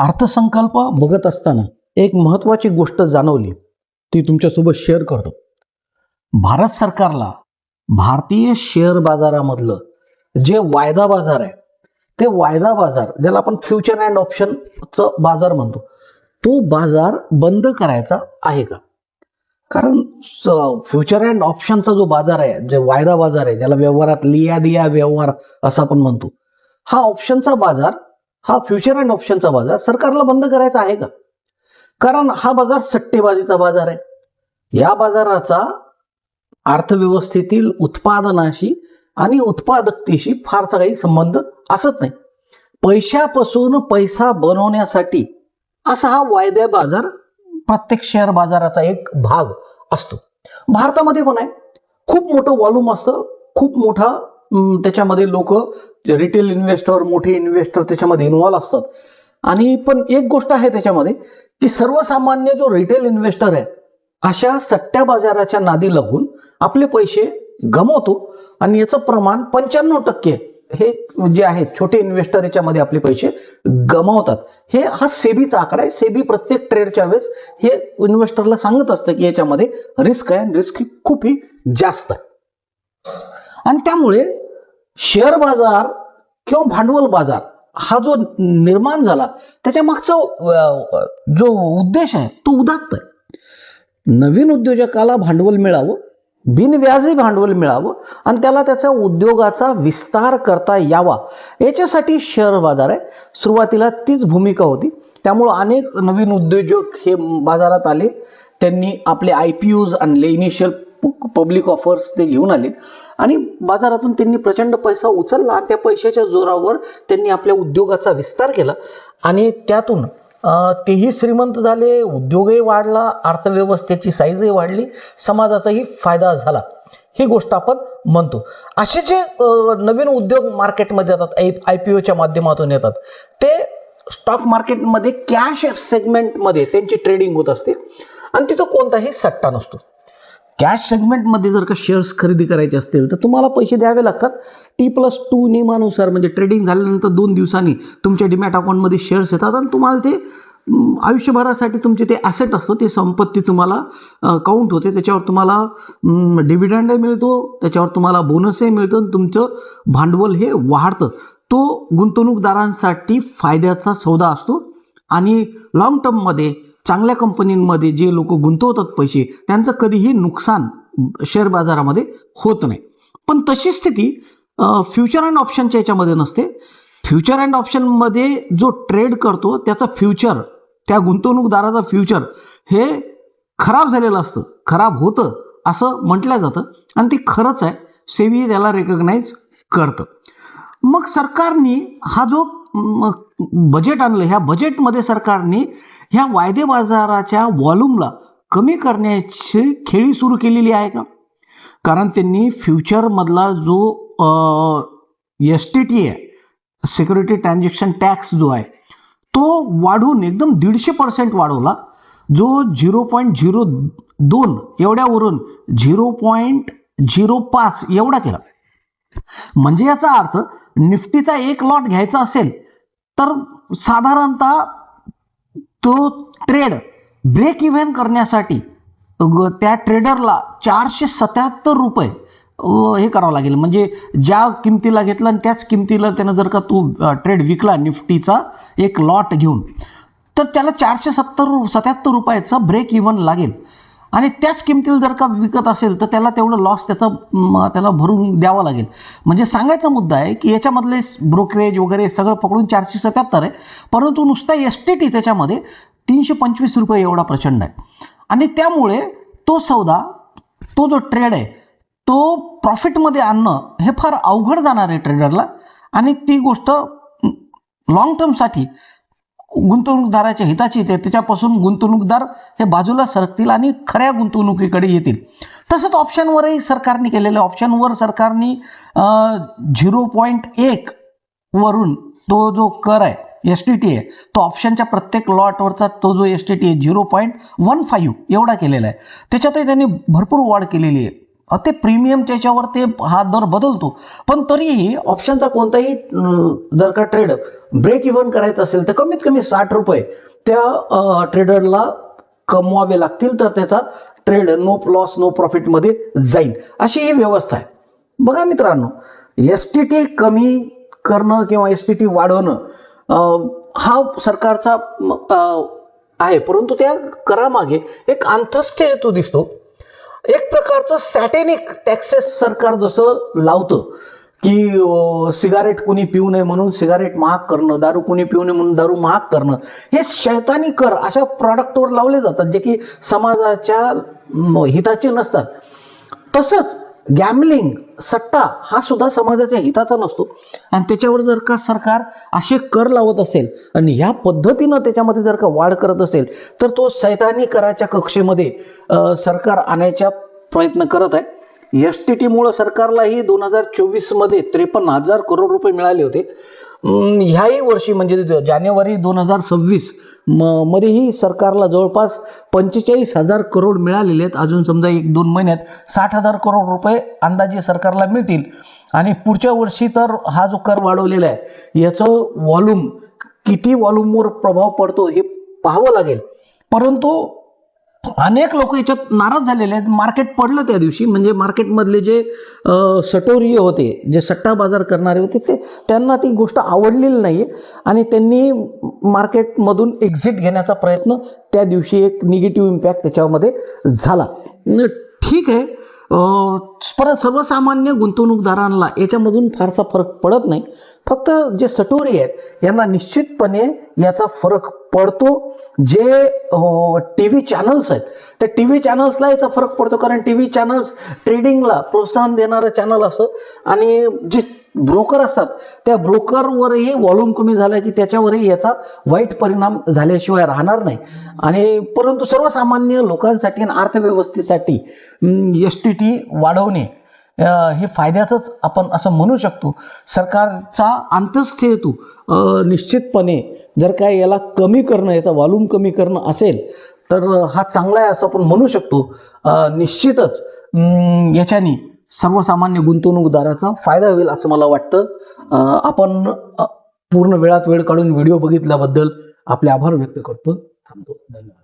अर्थसंकल्प बघत असताना एक महत्त्वाची गोष्ट जाणवली, ती तुमच्यासोबत शेअर करतो. भारत सरकारला भारतीय शेअर बाजारामधलं जे वायदा बाजार आहे, ते वायदा बाजार ज्याला आपण फ्युचर अँड ऑप्शनचं बाजार म्हणतो, तो बाजार बंद करायचा आहे का? कारण फ्युचर अँड ऑप्शनचा जो बाजार आहे, जे वायदा बाजार आहे, ज्याला व्यवहारात लिया दिया व्यवहार असं आपण म्हणतो, हा ऑप्शनचा बाजार, हा फ्युचर अँड ऑप्शनचा बाजार सरकारला बंद करायचा आहे का? कारण हा बाजार सट्टेबाजीचा बाजार आहे. या बाजाराचा अर्थव्यवस्थेतील उत्पादनाशी आणि उत्पादकतेशी फारसा काही संबंध असत नाही. पैशापासून पैसा बनवण्यासाठी असा हा वायदा बाजार प्रत्येक शेअर बाजाराचा एक भाग असतो. भारतामध्ये पण आहे, खूप मोठं व्हॉल्यूम असतं, खूप मोठा त्याच्यामध्ये लोक, रिटेल इन्व्हेस्टर, मोठे इन्व्हेस्टर त्याच्यामध्ये इन्व्हॉल्व असतात. आणि पण एक गोष्ट आहे त्याच्यामध्ये की सर्वसामान्य जो रिटेल इन्व्हेस्टर आहे, अशा सट्ट्या बाजाराच्या नादी लागून आपले पैसे गमावतो. आणि याचं प्रमाण 95% हे जे आहेत छोटे इन्व्हेस्टर याच्यामध्ये आपले पैसे गमावतात. हा सेबीचा आकडा आहे. सेबी प्रत्येक ट्रेडच्या वेळेस हे इन्व्हेस्टरला सांगत असतं की याच्यामध्ये रिस्क आहे, रिस्क खूपही जास्त आहे. आणि त्यामुळे शेअर बाजार किंवा भांडवल बाजार हा जो निर्माण झाला, त्याच्या मागचा जो उद्देश आहे तो उदात्त आहे. नवीन उद्योजकाला भांडवल मिळावं, बिनव्याजी भांडवल मिळावं आणि त्याला त्याच्या उद्योगाचा विस्तार करता यावा, याच्यासाठी शेअर बाजार आहे. सुरुवातीला तीच भूमिका होती. त्यामुळे अनेक नवीन उद्योजक हे बाजारात आले. त्यांनी आपले IPOs आणले, इनिशियल पब्लिक ऑफर्स ते घेऊन आले आणि बाजारातून त्यांनी प्रचंड पैसा उचलला. त्या पैशाच्या जोरावर त्यांनी आपल्या उद्योगाचा विस्तार केला आणि त्यातून तेही श्रीमंत झाले, उद्योगही वाढला, अर्थव्यवस्थेची साईजही वाढली, समाजाचाही फायदा झाला. ही गोष्ट आपण म्हणतो. असे जे नवीन उद्योग मार्केटमध्ये येतात, IPOच्या माध्यमातून येतात, ते स्टॉक मार्केटमध्ये कॅश सेगमेंटमध्ये त्यांची ट्रेडिंग होत असते आणि तिथं कोणताही सट्टा नसतो. कॅश सेगमेंटमध्ये जर का शेअर्स खरेदी करायचे असतील तर तुम्हाला पैसे द्यावे लागतात. T+2 नियमानुसार, म्हणजे ट्रेडिंग झाल्यानंतर 2 दिवसांनी तुमच्या डीमॅट अकाउंटमध्ये शेअर्स येतात आणि तुम्हाला ते आयुष्यभरासाठी तुमचे ते ॲसेट असतं, ते संपत्ती तुम्हाला काउंट होते. त्याच्यावर तुम्हाला डिव्हिडंडही मिळतो, त्याच्यावर तुम्हाला बोनसही मिळतं, तुमचं भांडवल हे वाढतं. तो गुंतवणूकदारांसाठी फायद्याचा सौदा असतो आणि लॉंग टर्ममध्ये चांगल्या कंपनींमध्ये जे लोक गुंतवतात पैसे, त्यांचं कधीही नुकसान शेअर बाजारामध्ये होत नाही. पण तशी स्थिती फ्युचर अँड ऑप्शनच्या याच्यामध्ये नसते. फ्युचर अँड ऑप्शनमध्ये जो ट्रेड करतो त्याचा फ्युचर, त्या गुंतवणूकदाराचा फ्युचर हे खराब झालेलं असतं, खराब होतं असं म्हटलं जातं आणि ते खरंच आहे. सेबी त्याला रेकग्नाइज करतं. मग सरकारने हा जो बजेट आणलं, ह्या बजेटमध्ये सरकारने ह्या वायदे बाजाराच्या व्हॉल्यूमला कमी करण्याची खेळी सुरू केलेली आहे का? कारण त्यांनी फ्युचर मधला जो STT आहे, सिक्युरिटी ट्रान्झॅक्शन टॅक्स जो आहे, तो वाढवून एकदम 150% वाढवला. जो 0.02 एवढ्यावरून 0.05 एवढा केला. म्हणजे याचा अर्थ निफ्टीचा एक लॉट घ्यायचा असेल तर साधारणतः तो ट्रेड ब्रेक इव्हन करण्यासाठी त्या ट्रेडरला 477 रुपये हे करावं लागेल. म्हणजे ज्या किमतीला घेतला आणि त्याच किमतीला त्यानं जर का तो ट्रेड विकला निफ्टीचा एक लॉट घेऊन, तर त्याला 477 रुपयाचा ब्रेक इव्हन लागेल. आणि त्याच किमतीला जर का विकत असेल तर त्याला तेवढं लॉस त्याला भरून द्यावं लागेल. म्हणजे सांगायचा मुद्दा आहे की याच्यामधले ब्रोकरेज वगैरे सगळं पकडून 477 आहे, परंतु नुसता STT त्याच्यामध्ये 325 रुपये एवढा प्रचंड आहे. आणि त्यामुळे तो सौदा, तो जो ट्रेड आहे, तो प्रॉफिटमध्ये आणणं हे फार अवघड जाणार आहे ट्रेडरला. आणि ती गोष्ट लॉंग टर्मसाठी गुंतवणूकदाराच्या हिताची, त्याच्यापासून गुंतवणूकदार हे बाजूला सरकतील आणि खऱ्या गुंतवणुकीकडे येतील. तसंच ऑप्शनवरही सरकारने केलेलं आहे. ऑप्शनवर सरकारने 0.1 वरून तो जो कर आहे, STT आहे, तो ऑप्शनच्या प्रत्येक लॉटवरचा तो जो STT आहे 0.15 एवढा केलेला आहे. त्याच्यातही त्यांनी भरपूर वाढ केलेली आहे. ते प्रीमियम त्याच्यावर ते हा दर बदलतो, पण तरीही ऑप्शनचा कोणताही जर का ट्रेड ब्रेक इव्हन करायचं असेल तर कमीत कमी 60 रुपये त्या ट्रेडरला कमवावे लागतील, तर त्याचा trade no loss no profit मध्ये जाईल, अशी ही व्यवस्था आहे. बघा मित्रांनो, एसटीटी कमी करणं किंवा एसटीटी वाढवणं हा सरकारचा आहे, परंतु त्या करामागे एक अंतस्थ हेतू दिसतो. एक प्रकारचं सॅटेनिक टॅक्सेस सरकार जसं लावतं की सिगारेट कुणी पिऊ नये म्हणून सिगारेट महाग करणं, दारू कुणी पिऊ नये म्हणून दारू महाग करणं, हे शैतानी कर अशा प्रॉडक्टवर लावले जातात जे की समाजाच्या हिताचे नसतात. तसंच गॅमलिंग सट्टा हा सुद्धा समाजाच्या हिताचा नसतो, आणि त्याच्यावर जर का सरकार असे कर लावत असेल आणि ह्या पद्धतीनं त्याच्यामध्ये जर का वाढ करत असेल तर तो सैतानी कराच्या कक्षेमध्ये सरकार आणायचा प्रयत्न करत आहे. एसटीटी मुळे सरकारलाही 2024 मध्ये 53,000 करोड रुपये मिळाले होते. ह्याही वर्षी म्हणजे जानेवारी 2026 मध्येही सरकारला जवळपास 45,000 करोड मिळालेले आहेत. अजून समजा 1-2 महिन्यात 60,000 करोड रुपये अंदाजे सरकारला मिळतील, आणि पुढच्या वर्षी तर हा जो कर वाढवलेला आहे याचं व्हॉल्यूम किती व्हॉल्यूमवर प्रभाव पडतो हे पाहावं लागेल. परंतु अनेक लोक याच्यात नाराज झालेले आहेत. मार्केट पडलं त्या दिवशी, म्हणजे मार्केटमधले जे सटोरिये होते, जे सट्टा बाजार करणारे होते, ते त्यांना ती गोष्ट आवडलेली नाहीये आणि त्यांनी मार्केटमधून एक्झिट घेण्याचा प्रयत्न त्या दिवशी एक निगेटिव्ह इम्पॅक्ट त्याच्यामध्ये झाला. ठीक आहे, परत सर्वसामान्य गुंतवणूकदारांना याच्यामधून फारसा फरक पडत नाही. फक्त जे सटोरी आहेत यांना निश्चितपणे याचा फरक पडतो. जे टीव्ही चॅनल्स आहेत त्या टीव्ही चॅनल्सला याचा फरक पडतो, कारण टीव्ही चॅनल्स ट्रेडिंगला प्रोत्साहन देणारं चॅनल असतं, आणि जे ब्रोकर असतात त्या ब्रोकरवरही व्हॉल्यूम कमी झाला की त्याच्यावरही याचा वाईट परिणाम झाल्याशिवाय राहणार नाही. आणि परंतु सर्वसामान्य लोकांसाठी आणि अर्थव्यवस्थेसाठी एसटीटी वाढवणे हे फायद्याचंच आपण असं म्हणू शकतो. सरकारचा अंतस्थ हेतू निश्चितपणे जर काय याला कमी करणं, याचा व्हॉल्यूम कमी करणं असेल तर हा चांगला आहे असं आपण म्हणू शकतो. निश्चितच याच्यानी सर्वसामान्य गुंतवणूकदाराचा फायदा होईल असं मला वाटतं. आपण पूर्ण वेळात वेळ काढून व्हिडिओ बघितल्याबद्दल आपले आभार व्यक्त करतो. थांबतो. धन्यवाद.